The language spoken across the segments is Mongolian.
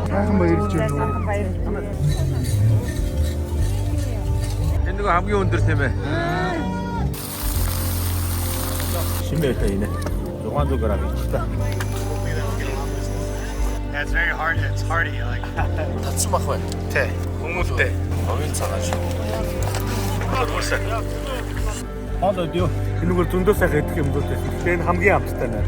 Сайхан баярлж байна уу? Энэ нэг хамгийн өндөр тийм ээ. Шимээ та энэ. 600 г ичтэй. It's very hard. It's hardy. Like. Татсан бах байна. Тэ. Хүмүүлтэй. Овын цагаан шүү. Хөрвөрсө. Хол өдөө. Энэгээр зөндөө сайхан идэх юм дүүтэй. Тэгээ хамгийн амттай байна.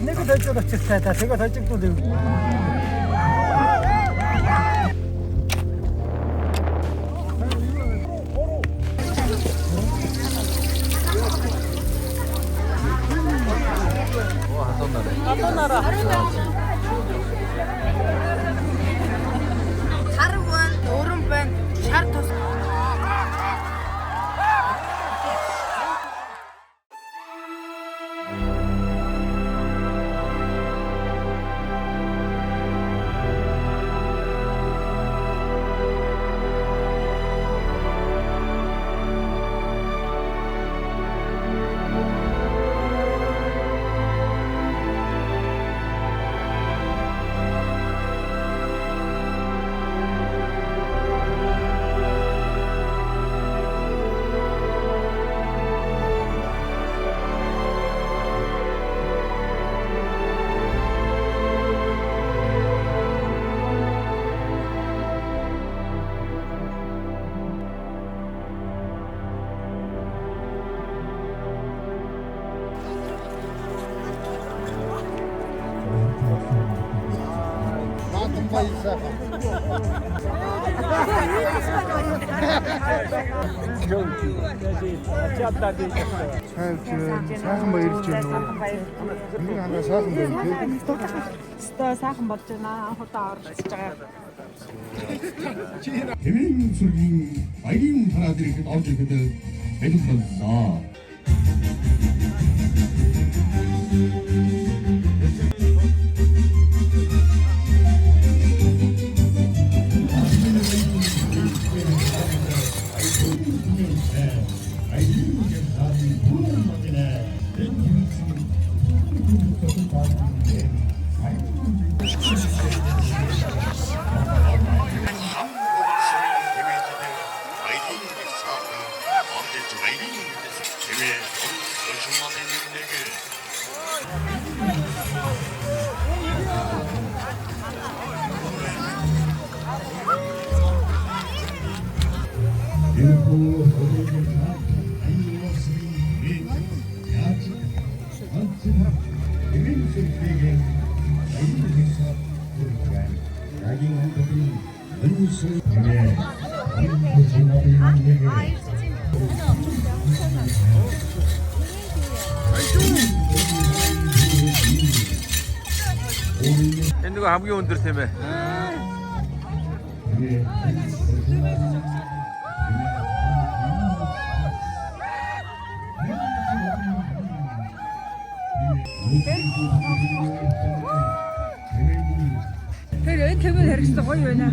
Нэг л хожоод очих цаатаа. Тэгээд хожигдвол юм. Хар байна, өрөн байна, шар тус. Сайхан баярлж байна уу? Энийг ханаа сайхан байна тийм. Өстой сайхан болж байна. Анхудаа оролцож байгаа. Тэмээн сүргийн баярын парад ирэхэд орж ирэхэд бэлэн боллоо. Энэ нэг хамгийн өндөр тийм ээ. Тэр энэ тэмэл хэрэгсдэг гоё байна.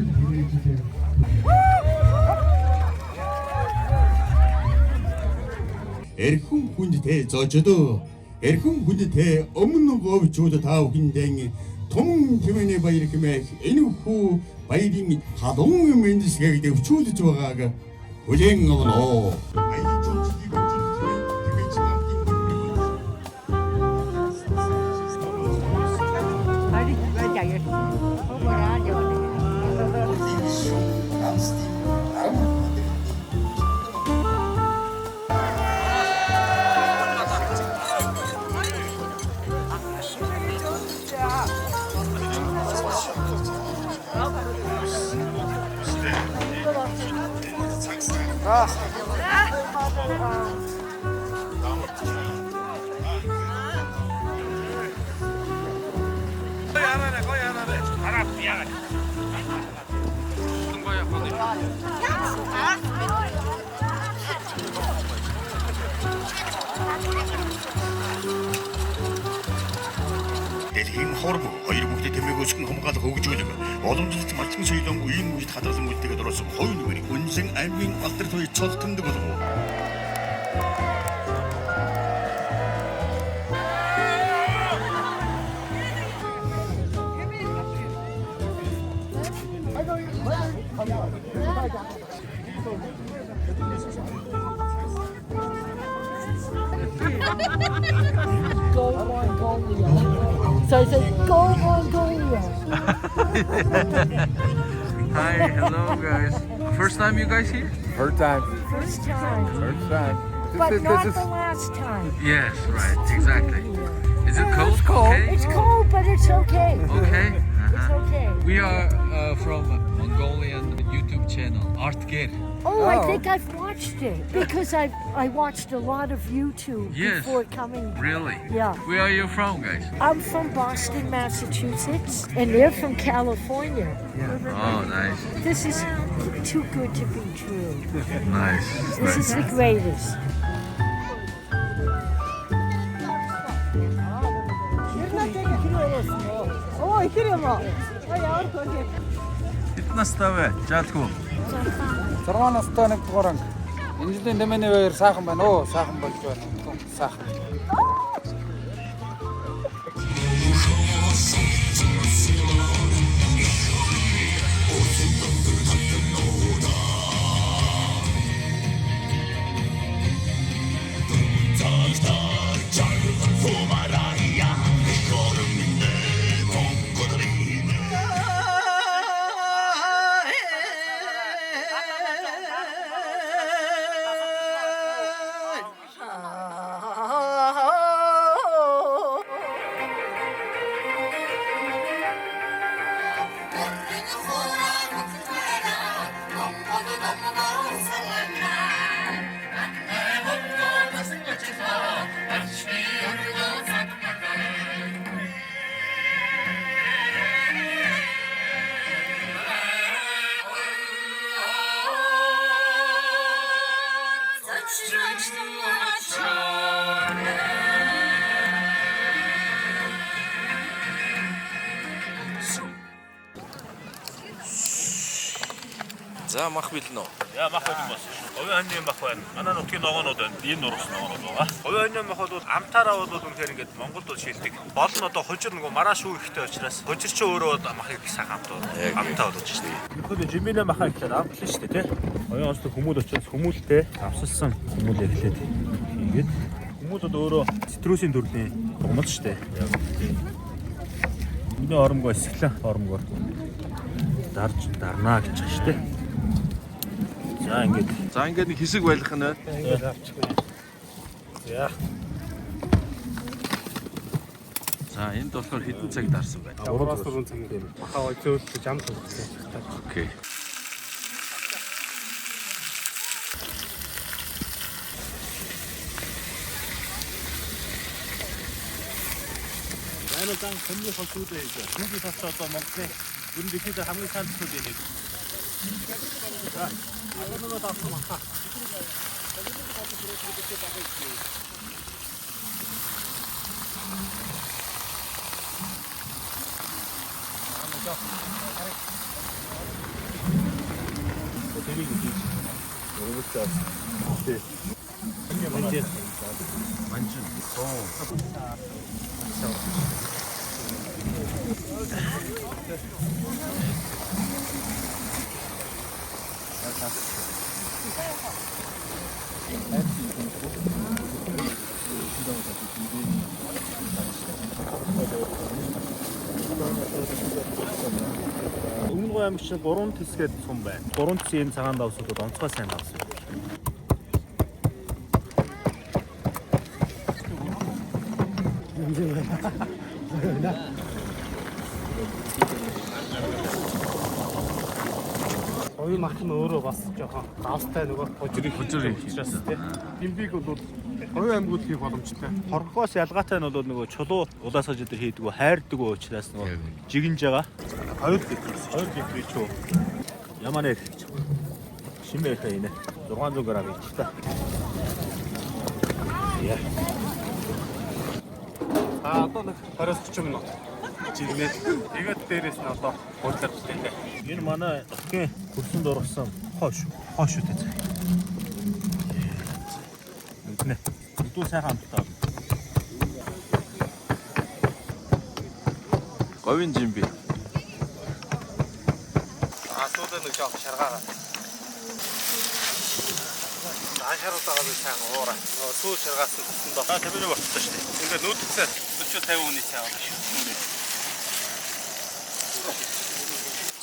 Эрхэм хүндтэй зоочдоо. Эрхэм хүндтэй өмнө говьчууд таа хүндэн том тэмээний баяр хэмээх энэ хүү баярын халуун мэндсгийг дэвчүүлж байгааг хүлээн авноо. Дэлхийн хорвоо хоёр бүгд тэмээг өсгөн хамгаалах хөгжүүлэг боломжтой малчин соёлын үеийн үед хадгалан үлдээгээд орсон хоёр нүгэрийн үнсэн аймгийн алдар туяа цолтондог болов. Go Mongolia. So I said, go Mongolia. Hi, hello guys. First time you guys here? First time. First time. First time. But not the last time. Yes, right, exactly. Is it cold? It's cold. Okay. It's cold, but it's okay. Okay. It's okay. We are from Mongolian YouTube channel, Artger. Oh, I think I've watched it because I watched a lot of YouTube Yes. before coming. Really? Yeah. Where are you from, guys? I'm from Boston, Massachusetts, and they're from California. Oh, nice. This is too good to be true. Nice. This is the greatest. Настай, жаалгүй. 6 настай нэг дугаар анги. Энэ жилийн дэмэний баяр сайхан байна уу? Сайхан болж байна. Сайхан. За мах билнэ үү? Яа мах байна бас. Хувийн хоньны мах байна. Манай нутгийн ногоонууд байна. Энэ нурс ногоонууд байгаа. Хувийн хоньны мах бол амтаараа бол үнэхээр ингээд Монголд бол шилдэг. Бол нь одоо хожир нөгөө маргааш шүү ихтэй учраас хожир чи өөрөө махыг сайхан амтаа болгож штеп. Нөхөд жимбинэ махаа гэхээр амтлаа штеп тий. Оюун онцлог хүмүүс учраас хүмүүлтэй авсалсан хүмүүл эхлээд ингээд хүмүүс өөрөө цитрусийн төрлийн гомол штеп. Яг тийм. Миний оромгоо эсгэлэн оромгоор дарж дарнаа гэж байна штеп. За ингээд нэг хэсэг байлгах нь байна. ингээд авчихгүй. За. За энд болохоор хэдэн цаг дарсан байна? 3-4 цаг юм. Махаа зөөлж ам төгссөн. Окей. Энэ дан хамгийн холбоотой юм. Түүний тасч одоо Монголын ер нь дэхийд хамгийн сайн төсөл юм. За. Агнаа таахгүй махаа. Өмнө аймагч 3 тисгээд сум байна. 3 тисийн цагаан давсуудад онцгой сайн давсан. Оюун мах нь өөрөө бас жоохон давстай нөгөө хожир учраас тийм. Бимбиг бол оюун аймагуд хийх боломжтой. Хорхоос ялгаатай нь бол нөгөө чулуу улаасгаж өдр хийдгүү хайрдаг учраас нөгөө жигэнж байгаа. 2 литр ч үү. Яманэр шимээр хийнэ. 600 г ич та. Яа. Одоо нэг 20-30 минут чигнээд тэгээд дээрээс нь одоо хурдлаад байна. Энэ манай нутгийн хөрсөнд орсон хоош үү тэ. Үнэ. Дүү сайхан амттай. Говийн жимби. Асууд нэг жоох шаргаараа. Аншааруулаагаа би сайхан уураа. Сүү чаргаас өсөндөө. 대변이 왔었다 시대. Ингээд нүүдэлцээ 40-50 хүний цай авах шүү.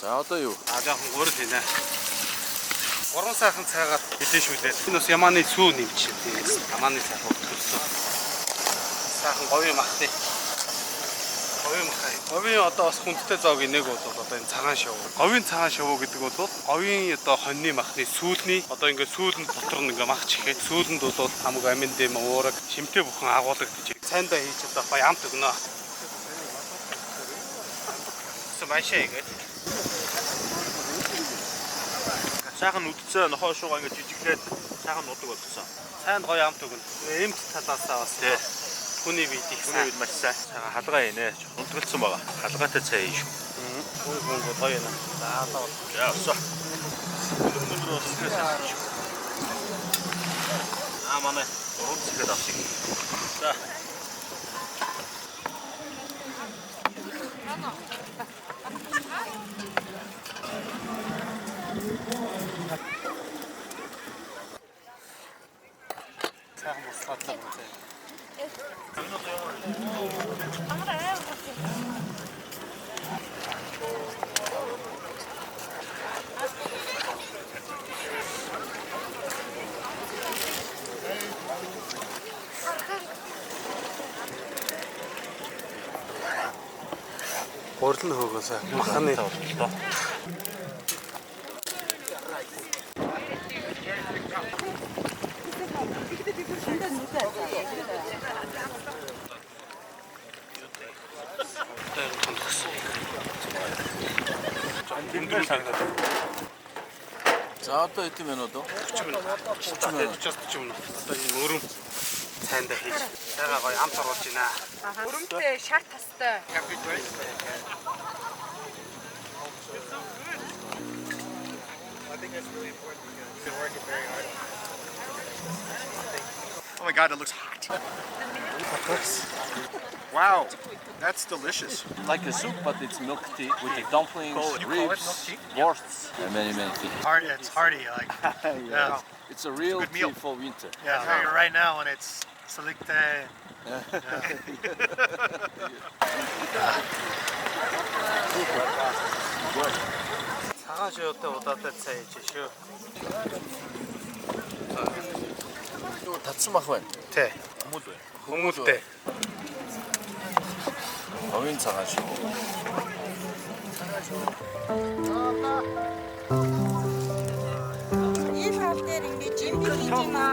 자, одоо юу? Жоохон гөрөл хийнэ. 3 сайхан цайгаар хэлэн шүлээд. Энэ бас ямааны сүү нэмчих. Тэгээс ямааны сайхан өссөн. Сайхан говийн махтай. Говийн махай. Говийн одоо бас хүндтэй зоогийн нэг бол одоо энэ цагаан шоу. Говийн цагаан шоу гэдэг бол говийн одоо хоньны махны сүүлний одоо ингээд сүүлэнд дотор нь ингээд мах чихээд сүүлэнд бол хамаг амин дэм уураг шимтэй бүхэн агуулгадчих. Цайндаа хийж одоо гоё амт өгнө. Машаа игээд. сайхан үдцээ нохоо шуугаа ингэ жижиглээд сайхан нудаг болсон. Сайн гоё амт өгнө. Эмт талаасаа бас Тий. хүний бие их Хүний үед маш сайн. Сайхан халгаа инэ. Унтгалцсан байгаа. Халгаатай цай юм шүү. гоё гоё юм. За одоо За, өсөө. Өнөөдөр бас сайн шүү. Манай урд зэрэг авчих. За. сайхан буслаатай байна. Гурлын хөөгөөсөө махны боллоо. За одоо хэдэн минут уу? 40 минут. 40 минут. Одоо энэ өрөм цайндаа хийж. Сайгаа гоё амт оруулж байна. Өрөмтэй шар тастай. Oh my god, it looks hot. Wow, that's delicious. Like a soup, but it's milk tea with the dumplings, You call it ribs, milk tea? wursts, and many things. It's hearty, like yeah. It's a real good tea meal. for winter. Yeah, right now when it's salikte. Цагаан шоутай удаатай цай хийж шүү. Татсан мах байна. Тий. Хүмүүл байна. Хүмүүлтэй. Говийн цагаан шүү. Энэ хав дээр ингээд жимбэр хийж байна.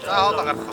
За хоолоо гарах.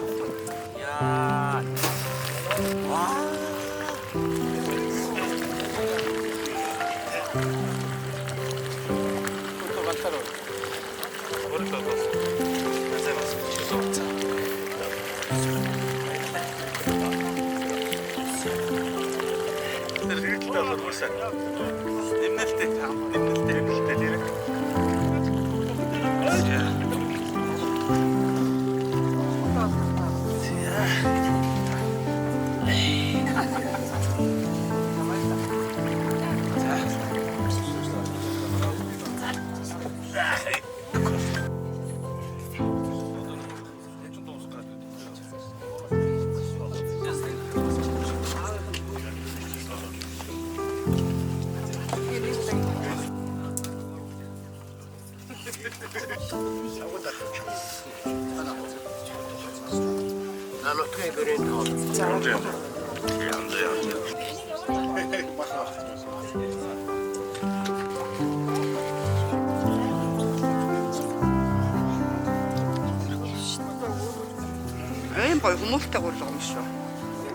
Ийм гоё хүмүүстээ гурлаа юм шүү.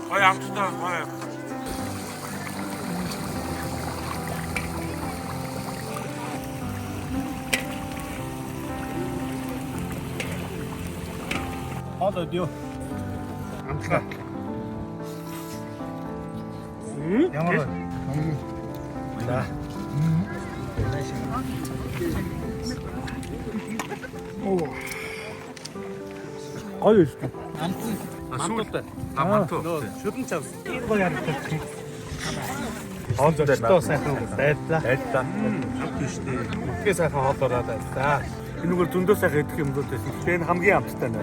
Гоё амттай гоё. Хоол өдөө. Амтлаа. Ямар вэ? За. Гоё шүү. Мантуутай. Мантуу. Шүдэн цав. Гоё харагдав. хоолтой дээр сайхан байдлаа. Байдлаа. Амт шүү дээ. Үхгээ сайхан хоолоороо байлаа. Энэгээр зөндөө сайхан идэх юм дүүтэйсэн. Гэтэ энэ хамгийн амттай нэ.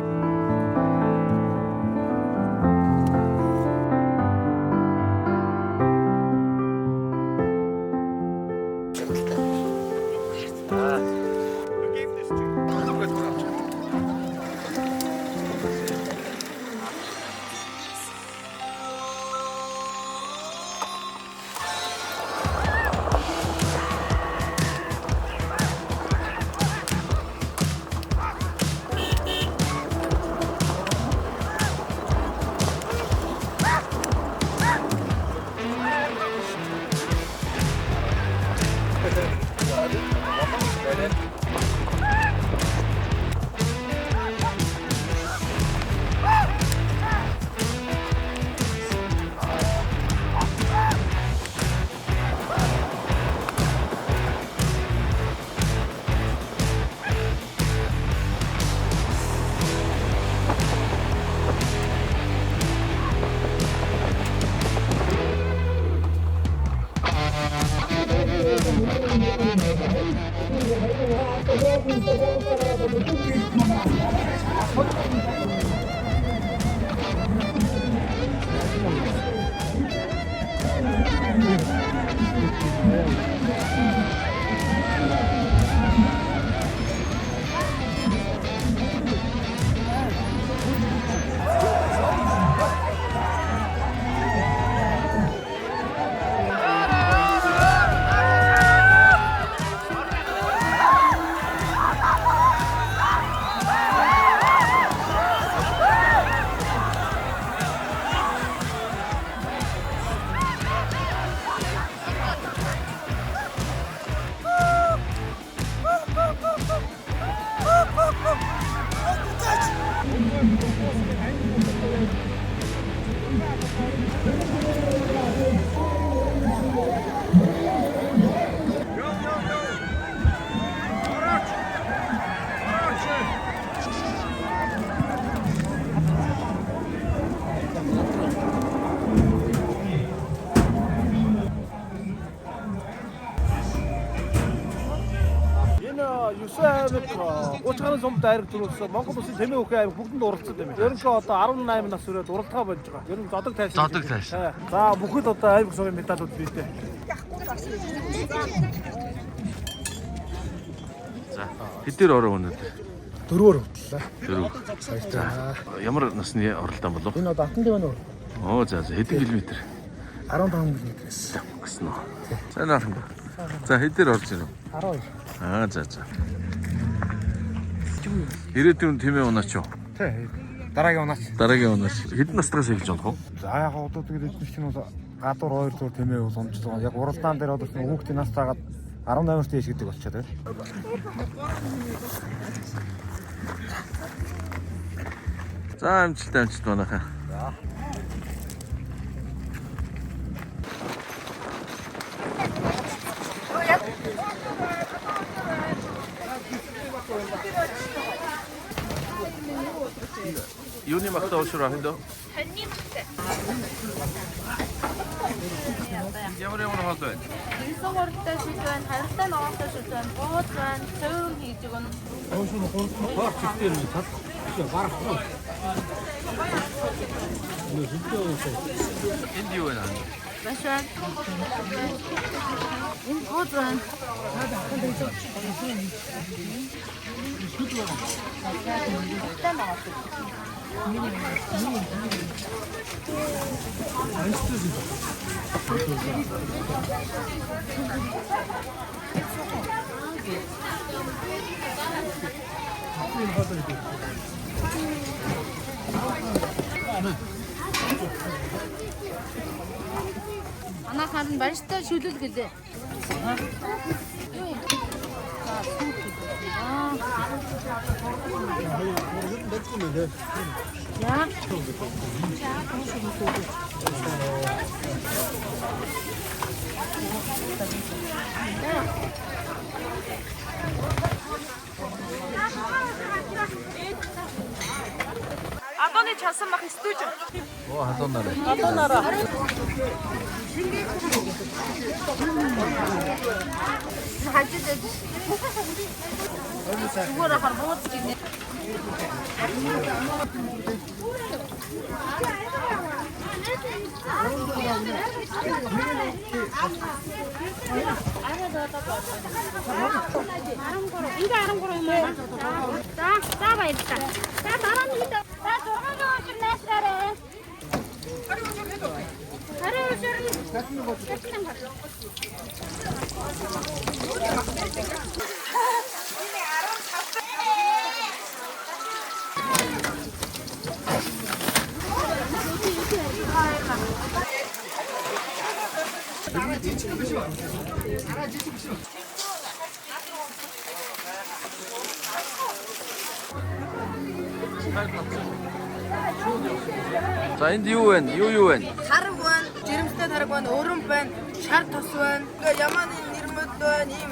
Уучрын сумд айраг төрүүлсэн Монгол Улсын Тэмээ Өхөө аймаг бүгдэнд уралцсан юм. Ерөнхийдөө одоо 18 нас хүрээд уралдгаа болж байгаа. Ер нь зодог тайсан. Зодог тайсан. За бүхэд одоо аймаг сумын медалууд бийтэй. За хэдээр ороо өнөд? 4-өөр хөтлөө. 4. Ямар насны оролдоон болов? Энэ одоо Алтан дэвэн үү? Оо за хэдэн километр? 15 км-с. Гэсэн үү. За наахан. За хэдээр орж ирв? 12. Аа за. Ирээдүйн Тэмээ унаач юу? Тий. Дараагийн унаач. Хэдэн настайгаас эхэлж болох вэ? За яг одоо тэгээд эдгээр чинь бол гадуур 2 зур Тэмээ бол онцлог. Яг уралдаан дээр одоо хүүхдийн настайгаад 18-аас дээш гэдэг болчиход байна. За амжилт манайхаа. За. Юуны магтаа уушраа хэдөө? Ямар хоол байна? Ирсэн хурдтай шийд байна, харилтай ногоонтой шийд байна, бууз байна, цөөн хийж өгнө. Хоор чигтэр нь тал барахгүй. Энд юу байна? Маш байна. Энэ бууз байна. Анахаар нь баяртай шүлэл гэлээ. Ja. Адууны часан мах студио. Оо хадуунаараа. Адуунаараа. 이거를 바로 먹을 수 있네. За энд юу вэ? Юу вэ? Хараг байна, жирэмстэй хараг байна, өрөм байна, шар тус байна. Ингээ ямааны нэрмэд байна, ийм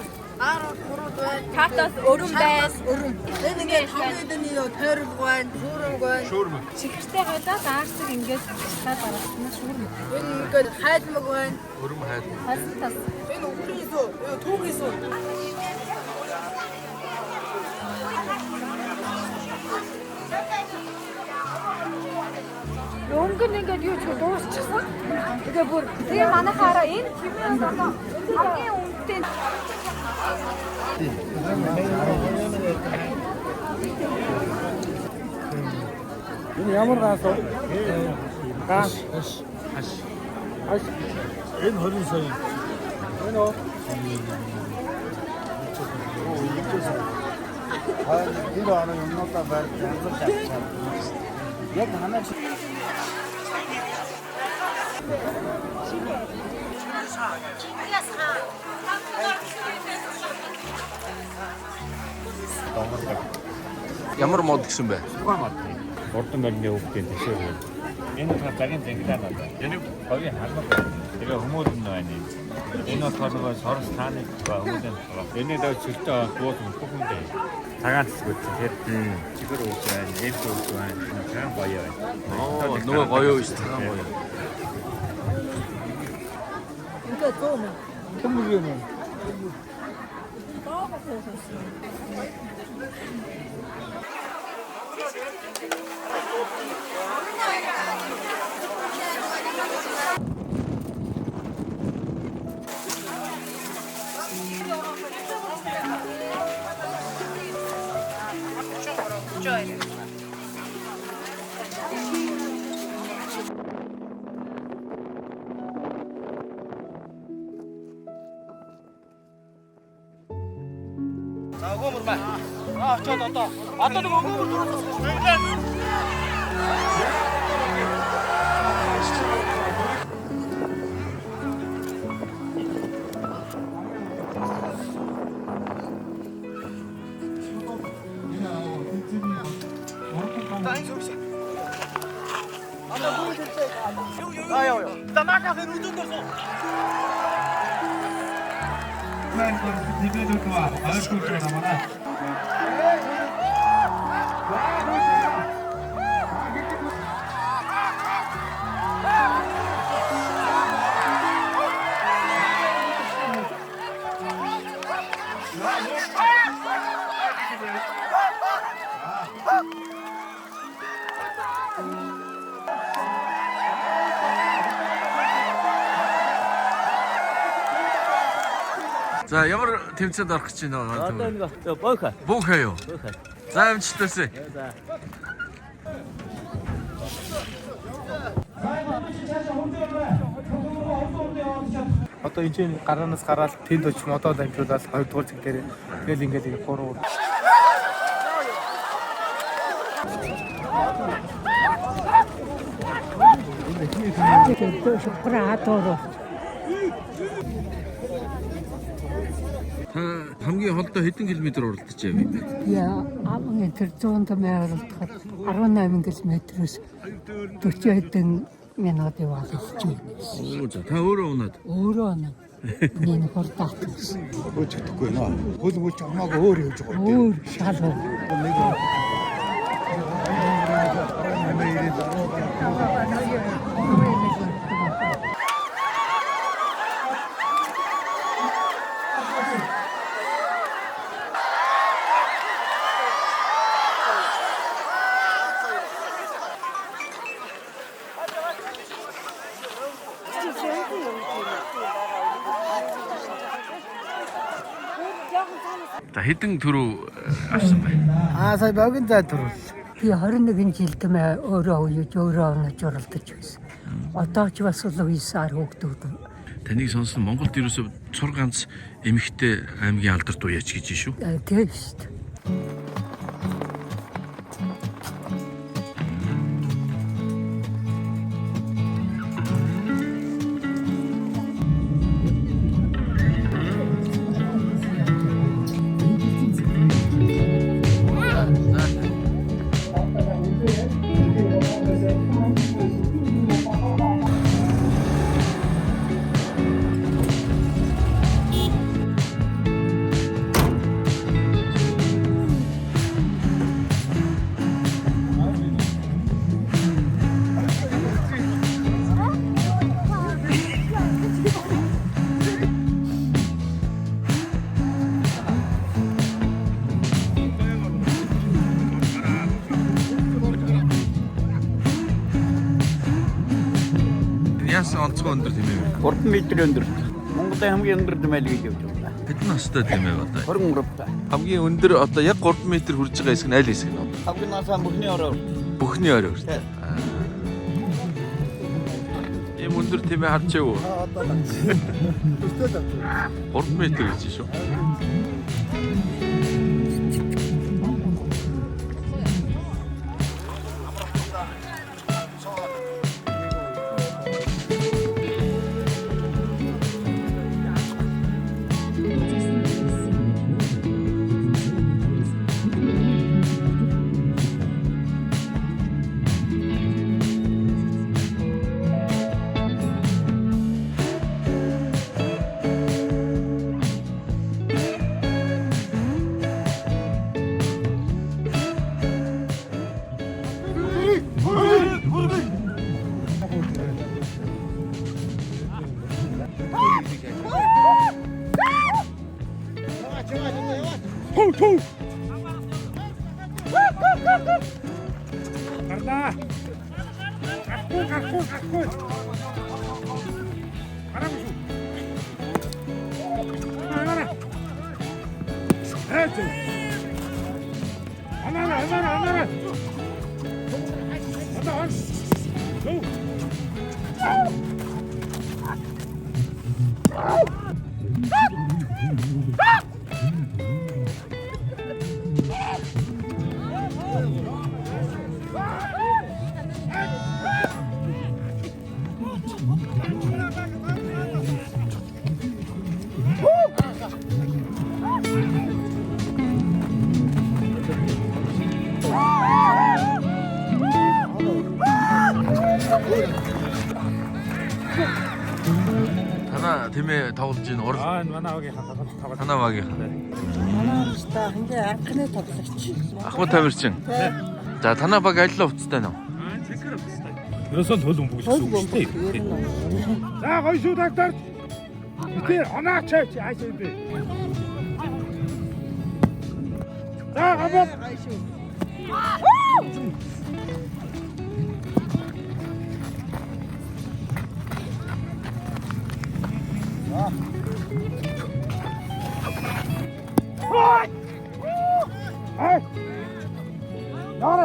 аар хурууд байна. Татас өрөм байна. Өрөм. Энэ ингээ тавьдны тойрог байна, шуурмаг байна. Шуурмаг. Чихтэй гадаад аарсыг ингээд таад дараална шуурм. Энэ ингээ хайлмаг байна. Өрөм хайд. Хасан тас. Энэ өвлийн суу, түүхийн суу. Өнгөн ингээд юу ч дуусчихсан. Тэгээ бүр тэгээ манайхаараа энэ хэмээн одоо хамгийн үнэтэй Энэ ямар гаас вэ? Гаас. Энэ 20 сая. Энэ оо. Энэ орон юмнуудаа барь янзлж авчихсан. Яг ханаач. Ямар мод гэсэн бэ? Урдан морины өвдгийн төшөө. Энэ цагийн зэнгэлээ надаа. Энэ говийн халмаг. Тэгээ хүмүүс нь байна. Энэ болохоор сорос тааны хүмүүст энэ дэв чөлтөө дуус бүхэндээ цагаан цэцгүүд тэгэхээр чигээр ууж байна, эвс ууж байна, цагаан гоё байна. Оо, нөгөө гоё шүү дээ. Цагаан гоё. ингээд зүүн. Төмөр юм. Өгөөмөр маа. Очоод одоо нэг өгөөмөр дөрөв. За ямар тэмцээнд орох гэж байна? Одоо нэг бөөхө. Бөөхөө юу? Бөөхө. За амжилттай. За. Одоо энэ чинь гараанаас гараад тэнд очив модоо дамжуулаад 2 дугаар зэг дээр тэгэл ингээд 3 хамгийн холдоо хэдэн километр уралдаж яв юм бэ? Яа, амын тэр 100 мөрөлдөхөд 18 км-өөс 40 хэдэн минут яваад байна. Оо за та өөрөө унаад. Өөрөө нэг энэ хурдаад гэсэн. Өчигдөхгүй нөө. Хөл мөч хамаагүй өөр явж байгаа. Өөр шал. За хэдэн төрөв авсан байна? сая багийн зай төрөл. Би 21 жил тэмээ өөрөө уяж өөрөө онож уралдаж байсан. Одоо ч бас л 9 сар хүүхдүүд. Таныг сонсон Монголд ерөөсөө цур ганц эмэгтэй аймгийн алдарт уяач гэж шүү. Тийм шүү дээ. Яасан онцгой өндөр тийм ээ. 3 м өндөр. Монголын хамгийн өндөр дэмэл гэж явж байна. Хэдэн настай тийм ээ одоо? 23 та. Хамгийн өндөр одоо яг 3 м хүрж байгаа хэсэг нь аль хэсэг нь? Хамгийн насаа бүхний ороо. Бүхний орой шүү дээ. Ийм өндөр тийм ээ харж яав. Одоо төстэй 3 м гэж шүү. Танаа тэмээ тоглож ийн орол. манай багийн хаа. Танаа багийн. Манай та хингээ анхны тоглогч. Ахмад Тамирчин. За танаа баг алилаа уцтай нөө. Ерөөсөө л хөл өмбөглөж шүү дээ. За гоё шүү дагтар. Битээ онаач хайж би. За габал.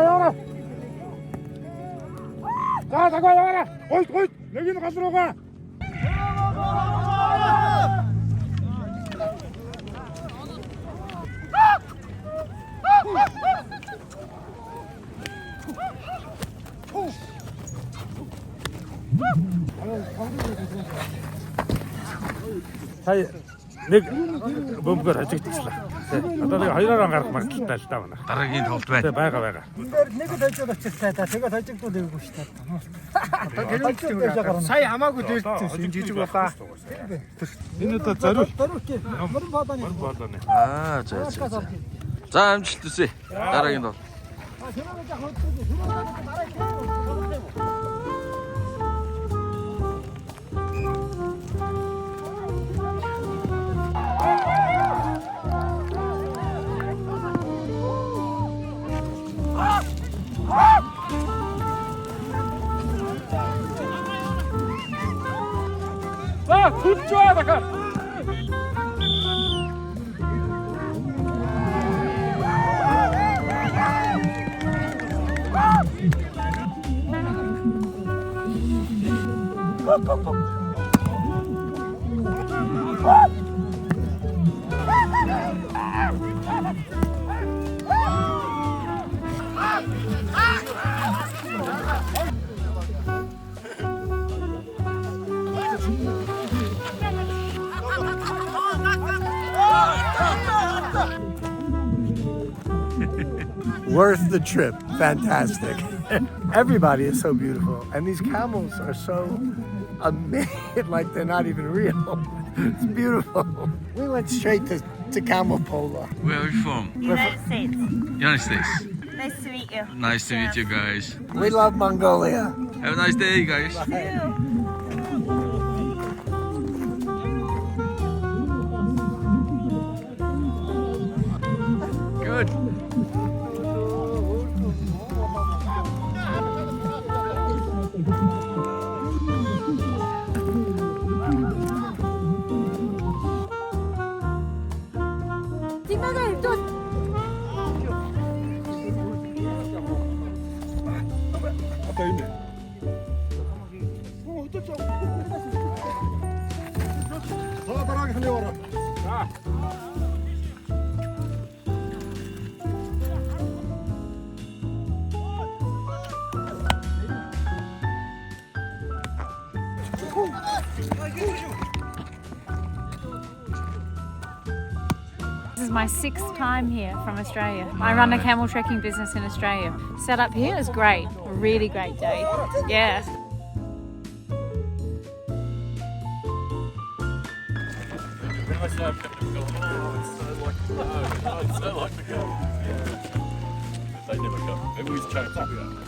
Яра. За дагаа яваа. Гой. Нэг нь гал руугаа. Сая нэг бомбоор хажигдчихлаа. Одоо нэг хоёроор гарах магадaltaй л та байна. Дараагийн тоглолт байна. Байгаа. Нэг л хажууд очилаа та. Тэгээд хажигдууд дэвгүй шүү дээ. Сая хамаагүй дээлсэн юм жижиг баха. Энэ одоо зориул. Мөрөн бааданы. Аа за. За амжилт хүсье. Дараагийн тоглолт. 자, 굿 좋아, 나가. Worth the trip. Fantastic. Everybody is so beautiful. And these camels are so amazing, like they're not even real. It's beautiful. We went straight to Camel Polo. Where are you from? United States. United States. Nice to meet you. Nice to meet you guys. We love Mongolia. Have a nice day, guys. Good. This is my 6th time here from Australia. I run a camel trekking business in Australia. Set up here is great. A really great day. Yeah. They never come. They always change up here.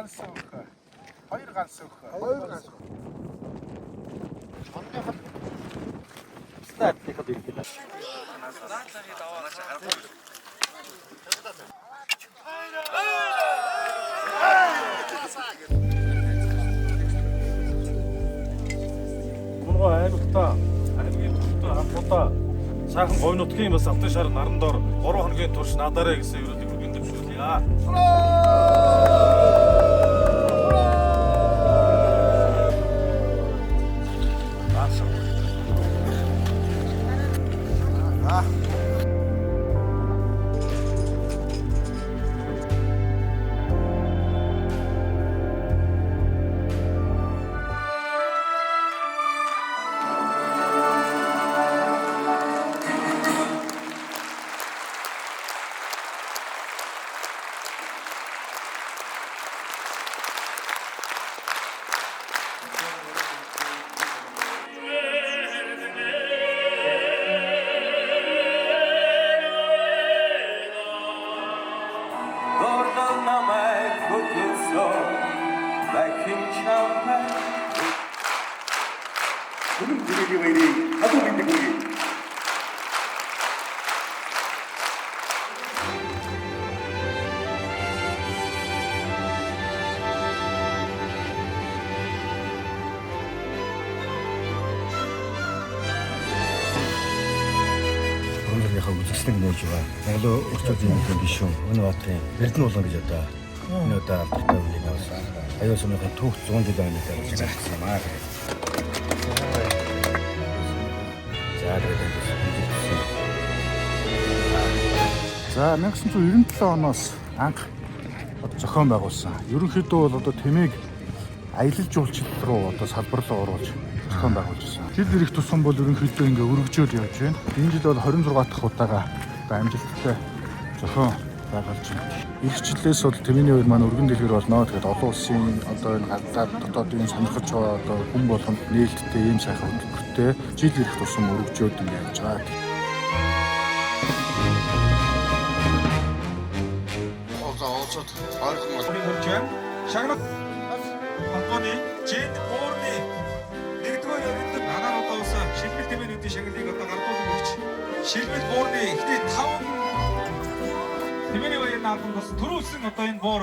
ганс өгөх. Хоёр ганс өгөх. Хоёр ганс. Стат хийхэд ирлээ. Мунгаа аймгийн хамтудаа сайхан говь нутгийн бас Алтан шар наран доор 3 хоногийн турш надараа гэсэн ерөөдийг өргөн дэвшүүлье. үзэсгэлэн нээж байгаа. Монголын өрчүүдийн нэг гишүүн өнөө батрын Эрдэнэ болгон гэж одоо энэ удаа алдартай үнийг авсан. Аюул сумын түүх 100 жилийн өмнө зарсан юм аа. За 1997 оноос анх зохион байгуулсан. Ерөнхийдөө бол одоо тэмээг аялал жуулчлал руу одоо салбарлуу оруулж зохион байгуулж байна. Жил ирэх тусам бол ерөнхийдөө ингээ өргөжөөл явж байна. Энэ жил бол 26 дахь удаага амжилттай зохион байгуулж байна. Эх жилээс бол Тэмээний хоёр маань өргөн дэлгэр болно. Тэгээд олон улсын одоо энэ гадаад дотоодын сонирхож байгаа одоо хүн болгонд нээлттэй ийм сайхан хөтөлбөртэй жил ирэх тусам өргөжөөд ингэ явж байгаа. Олцод ойрхон болж байна. Шагнал холбооны Жэд Боорны нэгдүгээр явгад анаа одоо ус шилбэл тэмээнүүдийн шагналыг одоо гардуулж өгч шилбэл Боорны ихтэй 5 Тэмээний баярын албанд бас төрүүлсэн одоо энэ боор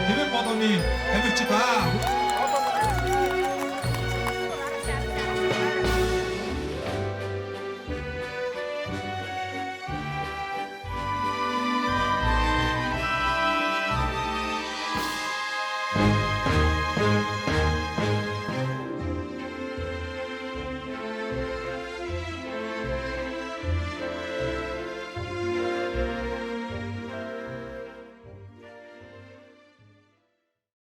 Тэмээ болооны тамирчид